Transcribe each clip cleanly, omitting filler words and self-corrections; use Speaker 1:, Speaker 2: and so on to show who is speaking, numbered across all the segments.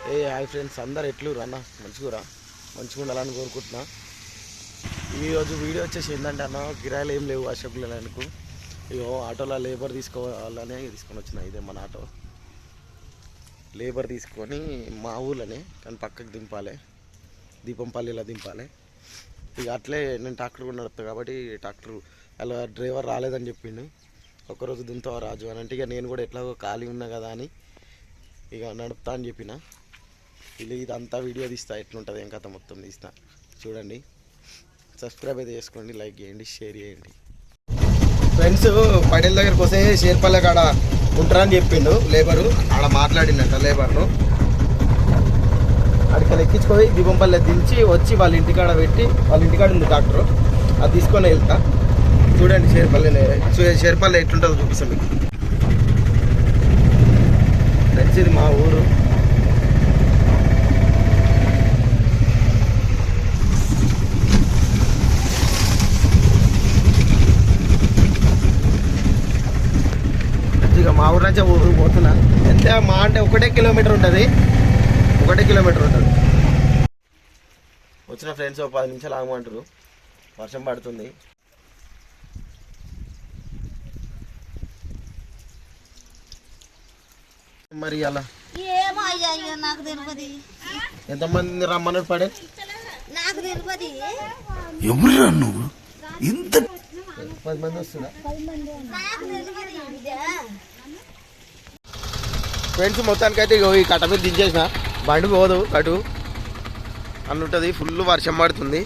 Speaker 1: Hi friends, అందరు ఎట్లు అన్న మంచిగా ఉండాలని కోరుకుంటున్నా. ఈరోజు వీడియో వచ్చేసి ఏంటంటే అన్న, కిరాయిలు ఏం లేవు అశోకులకు. ఇగో ఆటోలో లేబర్ తీసుకోవాలని తీసుకొని వచ్చిన. ఇదే మన ఆటో. లేబర్ తీసుకొని మా ఊళ్ళనే కానీ పక్కకు దింపాలి, దీపంపల్లిలో దింపాలి. ఇక అట్లే నేను ట్రాక్టర్ కూడా నడుపుతాను కాబట్టి ట్రాక్టర్ అలా డ్రైవర్ రాలేదని చెప్పిండు. ఒక్కరోజు దింతో రాజు అని అంటే ఇక నేను కూడా ఎట్లాగో ఖాళీ ఉన్నా కదా అని ఇక నడుపుతా అని చెప్పిన. ఇదంతా వీడియో తీస్తా, ఎట్లుంటుంది ఏం కథ మొత్తం తీస్తా చూడండి. సబ్స్క్రైబ్ అయితే చేసుకోండి, లైక్ చేయండి, షేర్ చేయండి. ఫ్రెండ్స్ పడేల దగ్గరికి వస్తే షేర్పల్లె కాడ ఉంటారని చెప్పిండు లేబరు. ఆడ మాట్లాడిందంట లేబర్ను. అక్కడికి ఎక్కించుకొని దీపంపల్లె దించి వచ్చి వాళ్ళ ఇంటికాడ పెట్టి, వాళ్ళ ఇంటికాడ ఉంది డాక్టర్, అది తీసుకొని వెళ్తా. చూడండి షేర్పల్లె ఎట్లుంటుందో చూపిస్తాం మీకు. ఫ్రెండ్స్ ఇది మా ఊరు. ఇక మా ఊరు నుంచి ఊరు పోతున్నా. ఎంత మా అంటే 1 కిలోమీటర్ ఉంటుంది, 1 కిలోమీటర్ ఉంటుంది. వచ్చిన ఫ్రెండ్స్ 10 నిమిషాలు ఆగమంటారు, వర్షం పడుతుంది. మరి అలా ఎంతమంది రమ్మన్నారు పడే?
Speaker 2: ఎవరు నువ్వు? ఇంత
Speaker 1: 10 మంది వస్తున్నా ఫ్రెండ్స్. మొత్తానికైతే ఈ కట్ట మీద దించేసిన. బండి పోదు కటు అని ఉంటుంది, ఫుల్ వర్షం పడుతుంది.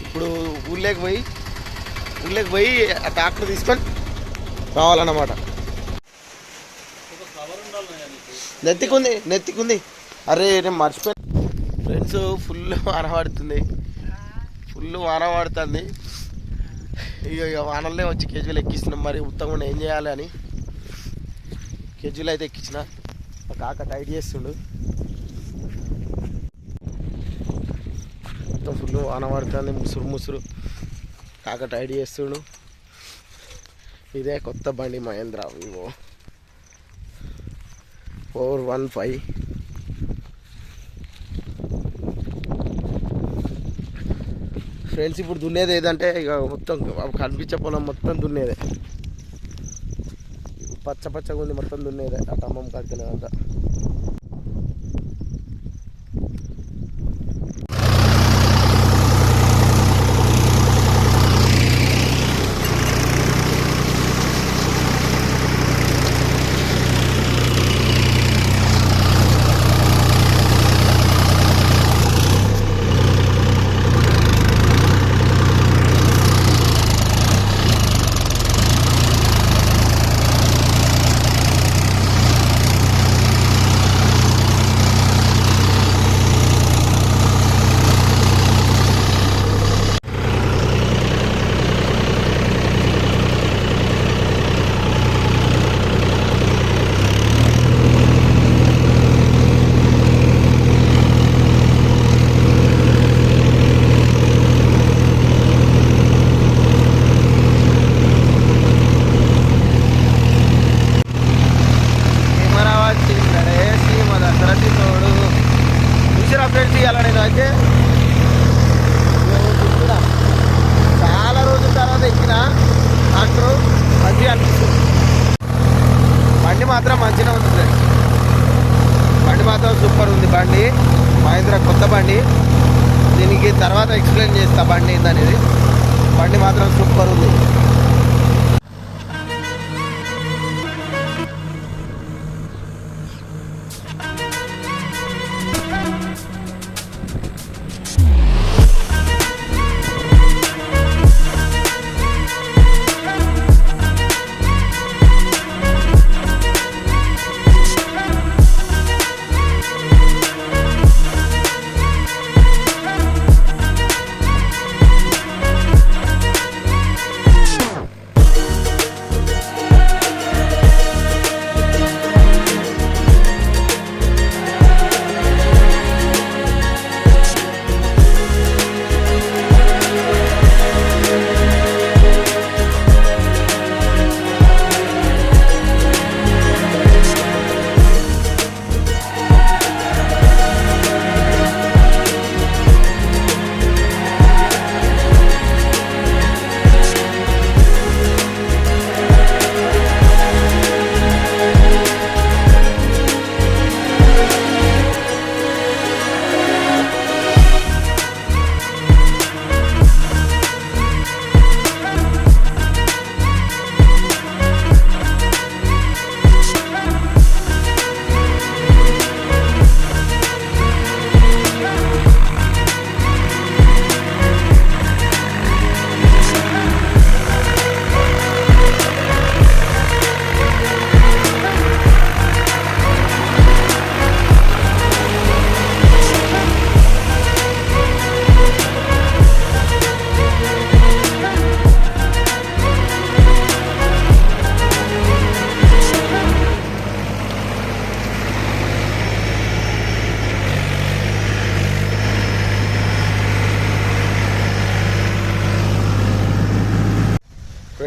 Speaker 1: ఇప్పుడు ఊళ్ళోకి పోయి ఆ ట్రాక్టర్ తీసుకొని రావాలన్నమాట. నెత్తికుంది. అరే నేను మర్చిపోయి ఫ్రెండ్స్, ఫుల్ వాన పడుతుంది. ఇక వానల్నే వచ్చి కేజీలు ఎక్కిస్తున్నాం. మరి ఉత్తమంగా ఏం చేయాలి అని కేజీలు అయితే ఎక్కించిన. కాక టైట్ చేస్తుండు. మొత్తం ఫుల్ వాన పడుతుంది, ముసురు కాక టైట్ చేస్తుండు. ఇదే కొత్త బండి మహేంద్ర వివో 415. ఫ్రెండ్స్ ఇప్పుడు దున్నేది ఏదంటే ఇక మొత్తం కనిపించే పొలం మొత్తం దున్నేదే. పచ్చగా ఉంది, మొత్తం దున్నేదే. ఆ ఖమ్మం కాడికెళ్ళేదంతా. చాలా రోజుల తర్వాత ఎక్కిన ట్రాక్టర్, మంచిగా అనిపిస్తుంది. బండి మాత్రం మంచిగా ఉంటుంది. బండి మాత్రం సూపర్ ఉంది. బండి మహేంద్ర కొత్త బండి. దీనికి తర్వాత ఎక్స్ప్లెయిన్ చేస్తా బండి ఏందనేది. బండి మాత్రం సూపర్ ఉంది.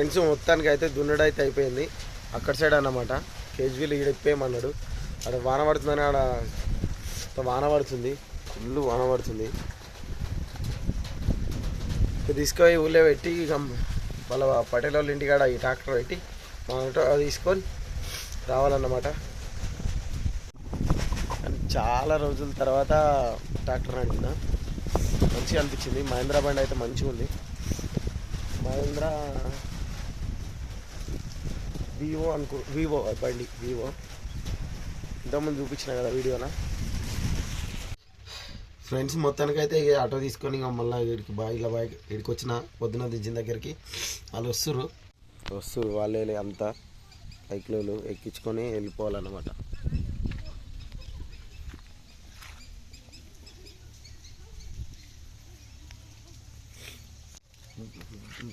Speaker 1: ఫ్రెండ్స్ మొత్తానికి అయితే దున్నడైతే అయిపోయింది. అక్కడ సైడ్ అన్నమాట కేజ్వీలు ఈడెక్కిపోయమన్నాడు. అక్కడ వాన పడుతుందని ఆడ వాన పడుతుంది, ఫుల్ వాన పడుతుంది. తీసుకొని ఊళ్ళో పెట్టి ఇక వాళ్ళ పటేల్ వాళ్ళ ఇంటికాడ ఈ ట్రాక్టర్ పెట్టి అది తీసుకొని రావాలన్నమాట. చాలా రోజుల తర్వాత ట్రాక్టర్ నడిపిన, మంచిగా అనిపించింది. మహేంద్ర బండి అయితే మంచిగా ఉంది. మహేంద్ర వివో బండి వివో ఇంతకుముందు చూపించిన కదా వీడియోలో. ఫ్రెండ్స్ మొత్తానికి అయితే ఆటో తీసుకొని ఇంకా మళ్ళీ ఇక్కడికి ఇలా ఇక్కడికి వచ్చిన పొద్దున దించిన దగ్గరికి వాళ్ళు వస్తురు వాళ్ళే అంతా బైక్లో ఎక్కించుకొని వెళ్ళిపోవాలన్నమాట.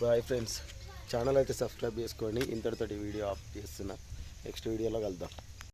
Speaker 1: బాయ్ ఫ్రెండ్స్, ఛానల్ అయితే సబ్స్క్రైబ్ చేసుకోండి. ఇంతటితోటి వీడియో ఆఫ్ చేస్తున్నా. నెక్స్ట్ వీడియోలో కలుద్దాం.